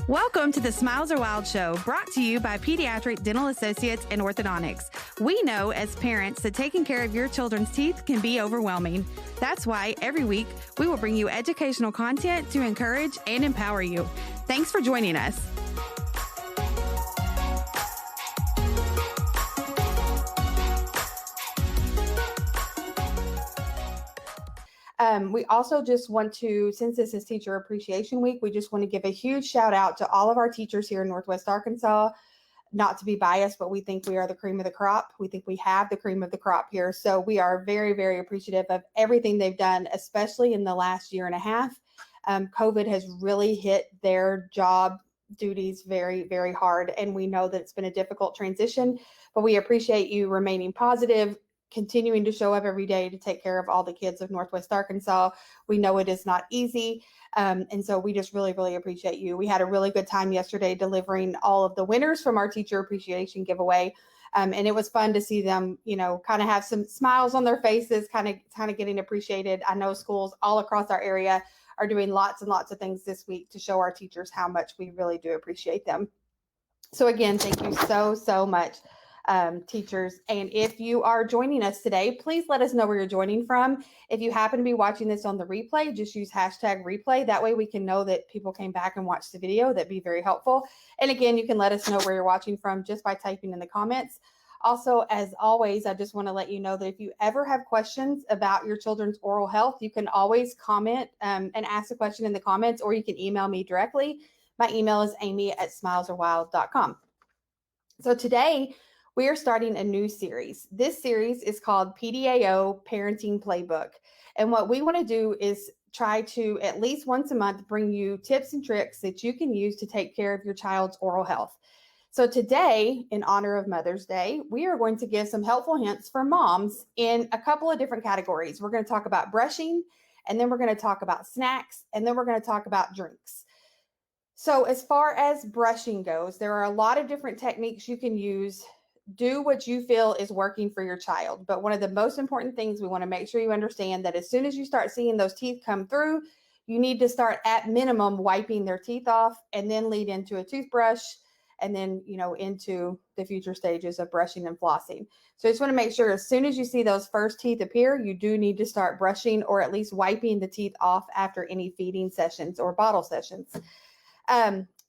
Welcome to the Smiles Are Wild show, brought to you by Pediatric Dental Associates and Orthodontics. We know as parents that taking care of your children's teeth can be overwhelming. That's why every week we will bring you educational content to encourage and empower you. Thanks for joining us. We also just want to, since this is Teacher Appreciation Week, we just want to give a huge shout out to all of our teachers here in Northwest Arkansas. Not to be biased, but we think we are the cream of the crop. We think we have the cream of the crop here. So we are very, very appreciative of everything they've done, especially in the last year and a half. COVID has really hit their job duties very, very hard. And we know that it's been a difficult transition, but we appreciate you remaining positive, continuing to show up every day to take care of all the kids of Northwest Arkansas. We know it is not easy. And so we just really, really appreciate you. We had a really good time yesterday delivering all of the winners from our teacher appreciation giveaway. And it was fun to see them, kind of have some smiles on their faces, kind of getting appreciated. I know schools all across our area are doing lots and lots of things this week to show our teachers how much we really do appreciate them. So again, thank you so much. Teachers. And if you are joining us today, please let us know where you're joining from. If you happen to be watching this on the replay, just use #replay. That way we can know that people came back and watched the video. That'd be very helpful. And again, you can let us know where you're watching from just by typing in the comments. Also, as always, I just want to let you know that if you ever have questions about your children's oral health, you can always comment and ask a question in the comments, or you can email me directly. My email is amy@smilesarewild.com. So today, we are starting a new series. This series is called PDAO Parenting Playbook. And what we want to do is try to, at least once a month, bring you tips and tricks that you can use to take care of your child's oral health. So today, in honor of Mother's Day, we are going to give some helpful hints for moms in a couple of different categories. We're going to talk about brushing, and then we're going to talk about snacks, and then we're going to talk about drinks. So as far as brushing goes, there are a lot of different techniques you can use. Do what you feel is working for your child. But one of the most important things we want to make sure you understand that as soon as you start seeing those teeth come through, you need to start at minimum wiping their teeth off and then lead into a toothbrush and then, into the future stages of brushing and flossing. So I just want to make sure as soon as you see those first teeth appear, you do need to start brushing or at least wiping the teeth off after any feeding sessions or bottle sessions.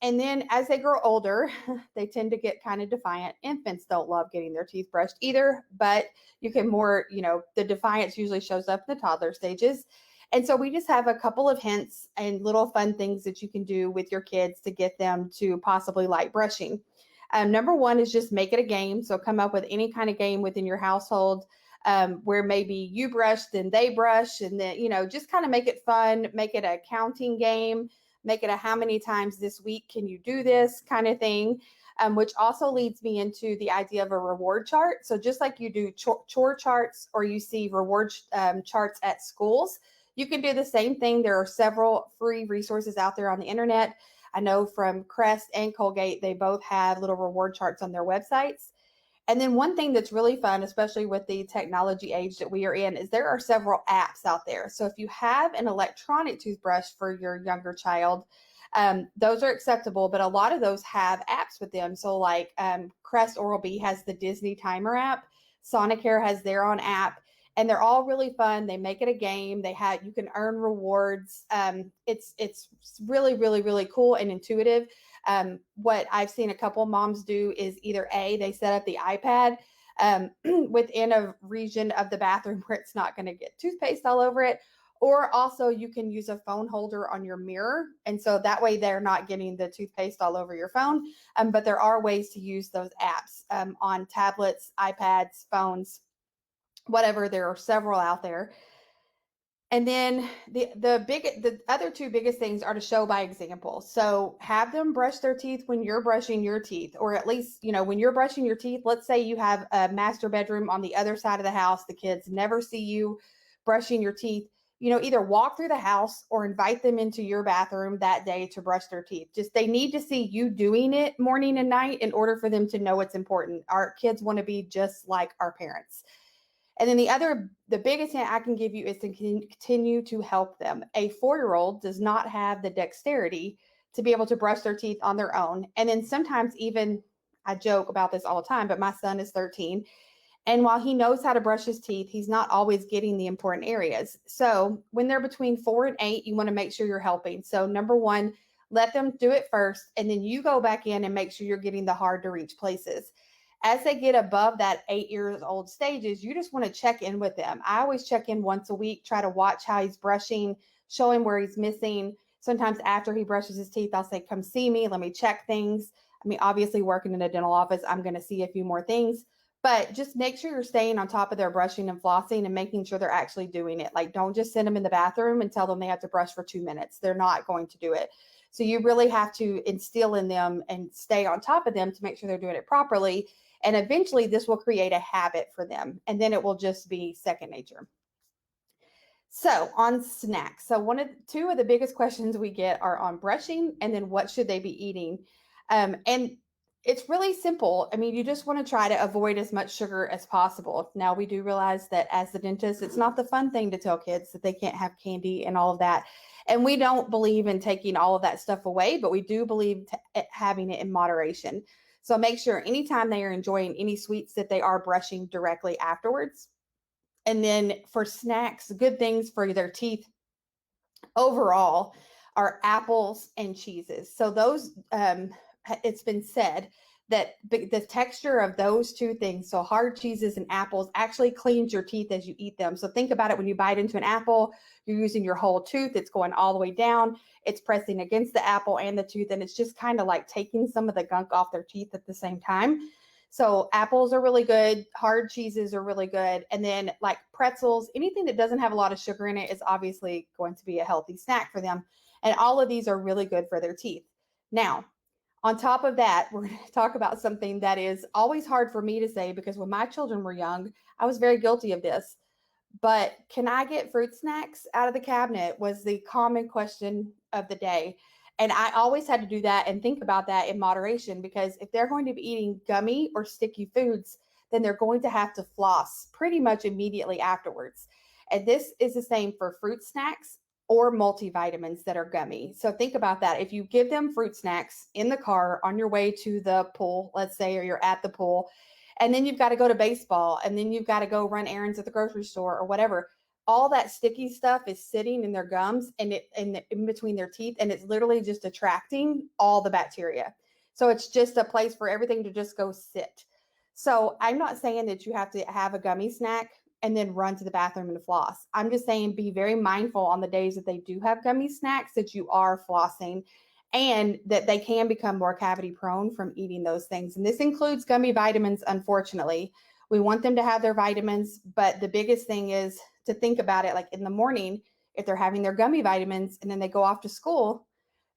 And then as they grow older, they tend to get kind of defiant. Infants don't love getting their teeth brushed either, but you can more, the defiance usually shows up in the toddler stages. And so we just have a couple of hints and little fun things that you can do with your kids to get them to possibly like brushing. Number one is just make it a game. So come up with any kind of game within your household where maybe you brush, then they brush, and then, just kind of make it fun, make it a counting game. Make it a how many times this week can you do this kind of thing, which also leads me into the idea of a reward chart. So just like you do chore charts or you see reward charts at schools, you can do the same thing. There are several free resources out there on the internet. I know from Crest and Colgate, they both have little reward charts on their websites. And then one thing that's really fun, especially with the technology age that we are in, is there are several apps out there. So if you have an electronic toothbrush for your younger child, those are acceptable, but a lot of those have apps with them. So like Crest Oral-B has the Disney Timer app, Sonicare has their own app, and they're all really fun. They make it a game. You can earn rewards. It's really, really, really cool and intuitive. What I've seen a couple moms do is either they set up the iPad within a region of the bathroom where it's not going to get toothpaste all over it, or also you can use a phone holder on your mirror. And so that way they're not getting the toothpaste all over your phone. But there are ways to use those apps on tablets, iPads, phones, whatever. There are several out there. And then the other two biggest things are to show by example. So have them brush their teeth when you're brushing your teeth, or at least, when you're brushing your teeth, let's say you have a master bedroom on the other side of the house. The kids never see you brushing your teeth. Either walk through the house or invite them into your bathroom that day to brush their teeth. They need to see you doing it morning and night in order for them to know it's important. Our kids want to be just like our parents. And then the biggest hint I can give you is to continue to help them. A 4-year-old does not have the dexterity to be able to brush their teeth on their own. And then sometimes even, I joke about this all the time, but my son is 13. And while he knows how to brush his teeth, he's not always getting the important areas. So when they're between 4 and 8, you want to make sure you're helping. So number one, let them do it first, and then you go back in and make sure you're getting the hard to reach places. As they get above that 8 years old stages, you just want to check in with them. I always check in once a week, try to watch how he's brushing, show him where he's missing. Sometimes after he brushes his teeth, I'll say, come see me, let me check things. I mean, obviously working in a dental office, I'm going to see a few more things. But just make sure you're staying on top of their brushing and flossing and making sure they're actually doing it. Like, don't just send them in the bathroom and tell them they have to brush for 2 minutes. They're not going to do it. So you really have to instill in them and stay on top of them to make sure they're doing it properly. And eventually this will create a habit for them. And then it will just be second nature. So on snacks. So two of the biggest questions we get are on brushing and then what should they be eating? And it's really simple. I mean, you just want to try to avoid as much sugar as possible. Now, we do realize that as the dentist, it's not the fun thing to tell kids that they can't have candy and all of that. And we don't believe in taking all of that stuff away, but we do believe having it in moderation. So make sure anytime they are enjoying any sweets that they are brushing directly afterwards. And then for snacks, good things for their teeth overall are apples and cheeses. So those, it's been said that the texture of those two things, so hard cheeses and apples, actually cleans your teeth as you eat them. So think about it, when you bite into an apple, you're using your whole tooth. It's going all the way down. It's pressing against the apple and the tooth, and it's just kind of like taking some of the gunk off their teeth at the same time. So apples are really good. Hard cheeses are really good. And then like pretzels, anything that doesn't have a lot of sugar in it is obviously going to be a healthy snack for them. And all of these are really good for their teeth. Now, on top of that, we're going to talk about something that is always hard for me to say, because when my children were young, I was very guilty of this. But can I get fruit snacks out of the cabinet was the common question of the day. And I always had to do that and think about that in moderation, because if they're going to be eating gummy or sticky foods, then they're going to have to floss pretty much immediately afterwards. And this is the same for fruit snacks or multivitamins that are gummy. So think about that. If you give them fruit snacks in the car on your way to the pool, let's say, or you're at the pool, and then you've got to go to baseball, and then you've got to go run errands at the grocery store or whatever, all that sticky stuff is sitting in their gums and in between their teeth, and it's literally just attracting all the bacteria. So it's just a place for everything to just go sit. So I'm not saying that you have to have a gummy snack and then run to the bathroom and floss. I'm just saying be very mindful on the days that they do have gummy snacks that you are flossing, and that they can become more cavity prone from eating those things. And this includes gummy vitamins, unfortunately. We want them to have their vitamins, but the biggest thing is to think about it like in the morning, if they're having their gummy vitamins and then they go off to school,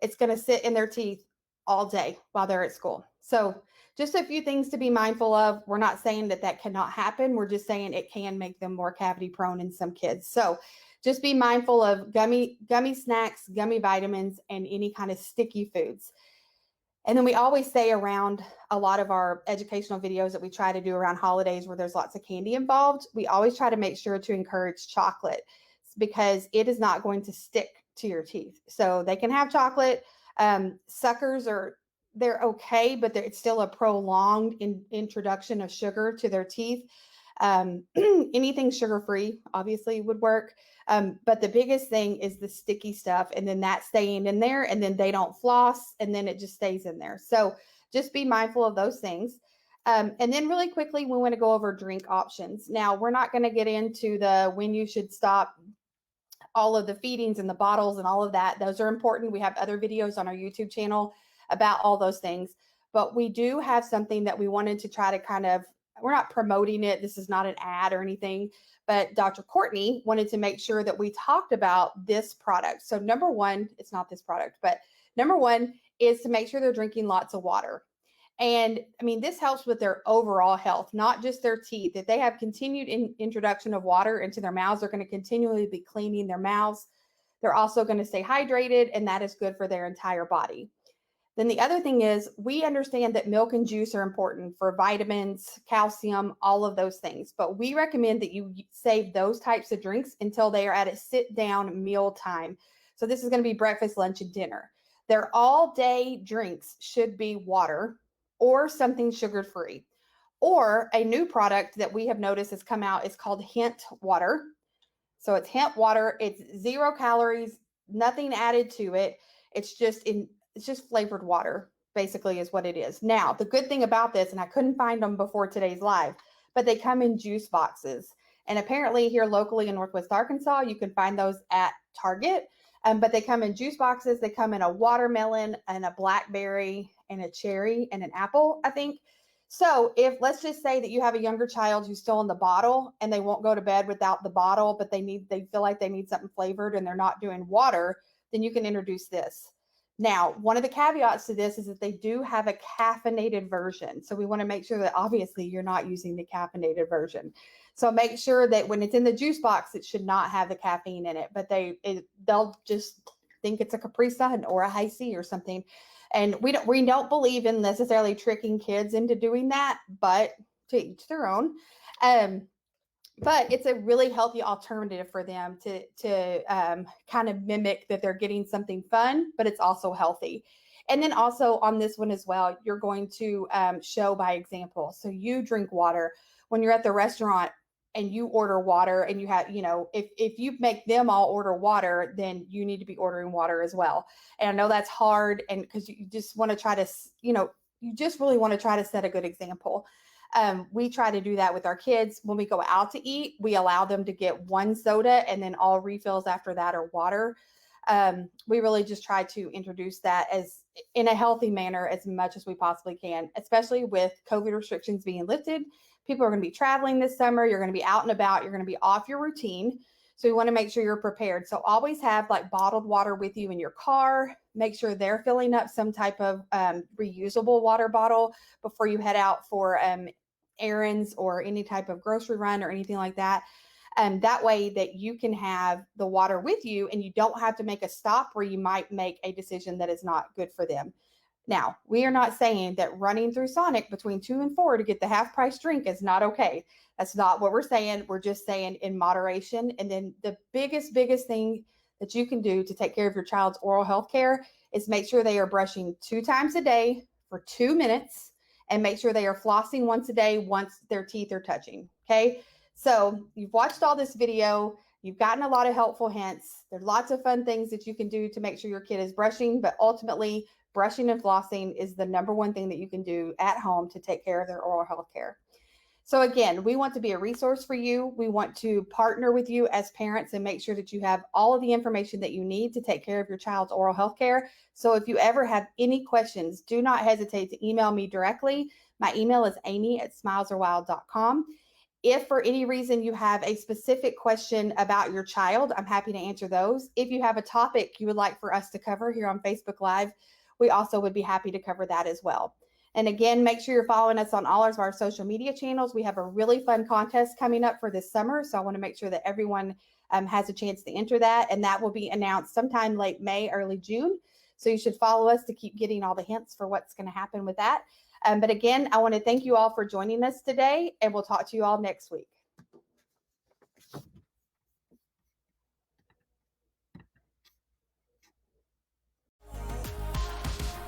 it's going to sit in their teeth all day while they're at school. So just a few things to be mindful of. We're not saying that that cannot happen. We're just saying it can make them more cavity prone in some kids. So just be mindful of gummy snacks, gummy vitamins, and any kind of sticky foods. And then we always say around a lot of our educational videos that we try to do around holidays where there's lots of candy involved, we always try to make sure to encourage chocolate, because it is not going to stick to your teeth. So they can have chocolate. Suckers they're okay, but it's still a prolonged introduction of sugar to their teeth. Anything sugar-free obviously would work. But the biggest thing is the sticky stuff, and then that staying in there, and then they don't floss, and then it just stays in there. So just be mindful of those things. And then really quickly, we want to go over drink options. Now, we're not going to get into when you should stop all of the feedings and the bottles and all of that. Those are important. We have other videos on our YouTube channel about all those things. But we do have something that we wanted to try to we're not promoting it. This is not an ad or anything, but Dr. Courtney wanted to make sure that we talked about this product. So number one, it's not this product, but number one is to make sure they're drinking lots of water. And I mean, this helps with their overall health, not just their teeth. If they have continued introduction of water into their mouths, they're going to continually be cleaning their mouths. They're also going to stay hydrated, and that is good for their entire body. Then the other thing is, we understand that milk and juice are important for vitamins, calcium, all of those things. But we recommend that you save those types of drinks until they are at a sit-down meal time. So this is going to be breakfast, lunch, and dinner. Their all-day drinks should be water or something sugar-free. Or a new product that we have noticed has come out is called hint water. So it's hemp water. It's 0 calories, nothing added to it. It's just flavored water, basically, is what it is. Now, the good thing about this, and I couldn't find them before today's live, but they come in juice boxes. And apparently here locally in Northwest Arkansas, you can find those at Target. But they come in juice boxes. They come in a watermelon and a blackberry and a cherry and an apple, I think. So if, let's just say that you have a younger child who's still in the bottle and they won't go to bed without the bottle, but they feel like they need something flavored and they're not doing water, then you can introduce this. Now, one of the caveats to this is that they do have a caffeinated version. So we want to make sure that obviously you're not using the caffeinated version. So make sure that when it's in the juice box, it should not have the caffeine in it, but they'll just think it's a Capri Sun or a High C or something. And we don't believe in necessarily tricking kids into doing that, but to each their own. But it's a really healthy alternative for them to kind of mimic that they're getting something fun, but it's also healthy. And then also on this one as well, you're going to show by example. So you drink water when you're at the restaurant and you order water, and you have, if you make them all order water, then you need to be ordering water as well. And I know that's hard, and because you just want to try to, you just really want to try to set a good example. We try to do that with our kids. When we go out to eat, we allow them to get one soda and then all refills after that are water. We really just try to introduce that as in a healthy manner as much as we possibly can, especially with COVID restrictions being lifted. People are going to be traveling this summer. You're going to be out and about. You're going to be off your routine. So we want to make sure you're prepared. So always have like bottled water with you in your car. Make sure they're filling up some type of reusable water bottle before you head out for errands or any type of grocery run or anything like that. That way that you can have the water with you and you don't have to make a stop where you might make a decision that is not good for them. Now, we are not saying that running through Sonic between 2 and 4 to get the half price drink is not okay. That's not what we're saying. We're just saying in moderation. And then the biggest thing that you can do to take care of your child's oral health care is make sure they are brushing 2 times a day for 2 minutes, and make sure they are flossing once a day once their teeth are touching. Okay. So you've watched all this video. You've gotten a lot of helpful hints. There's lots of fun things that you can do to make sure your kid is brushing, but ultimately brushing and flossing is the number one thing that you can do at home to take care of their oral health care. So again, we want to be a resource for you. We want to partner with you as parents and make sure that you have all of the information that you need to take care of your child's oral health care. So if you ever have any questions, do not hesitate to email me directly. My email is amy@smilesarewild.com. If for any reason you have a specific question about your child, I'm happy to answer those. If you have a topic you would like for us to cover here on Facebook Live, we also would be happy to cover that as well. And again, make sure you're following us on all of our social media channels. We have a really fun contest coming up for this summer, so I want to make sure that everyone has a chance to enter that, and that will be announced sometime late May, early June. So you should follow us to keep getting all the hints for what's going to happen with that. But again, I want to thank you all for joining us today, and we'll talk to you all next week.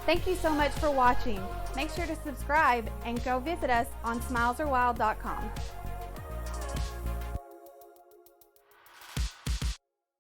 Thank you so much for watching. Make sure to subscribe and go visit us on smilesarewild.com.